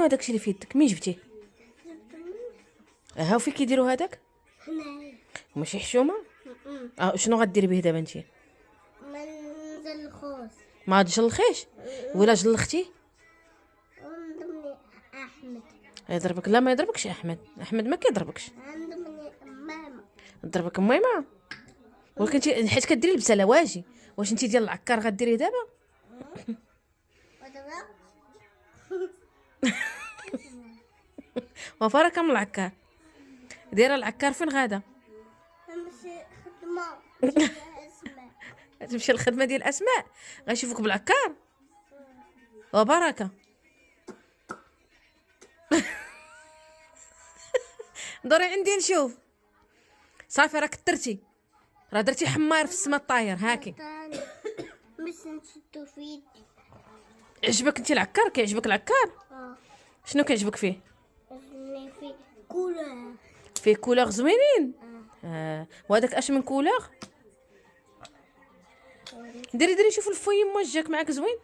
هذاك الشيء اللي في يدك مين جبتيه؟ ها وفين كيديروا هذاك؟ هنايا. ماشي حشومه؟ شنو غديري به دابا انت؟ منزل الخوص. ما تجلخيش ولا جلختي؟ عندهم احمد. يضربك؟ لا ما يضربكش احمد ما كيضربكش. عندهم ماما. ضربك ميمه؟ ولكن انت حيت كديري البساله واجي واش انت ديال العكار غديريه دابا؟ ودابا وفرك من العكار دايره العكار فين غادا؟ نمشي خدمة اسماء. تمشي الخدمه ديال اسماء غيشوفوك بالعكار وبركه. دوري عندي نشوف. صافي راك كثرتي راه درتي حمار في السما الطاير هاكي. مش نشدو في يدي. عجبك انت العكار؟ كيعجبك العكار؟ شنو كيعجبك فيه؟ اللي في كولا. فيه كولور زوينين. وهذاك اش من كولور؟ ديري شوف الفوي موجهك معاك زوين.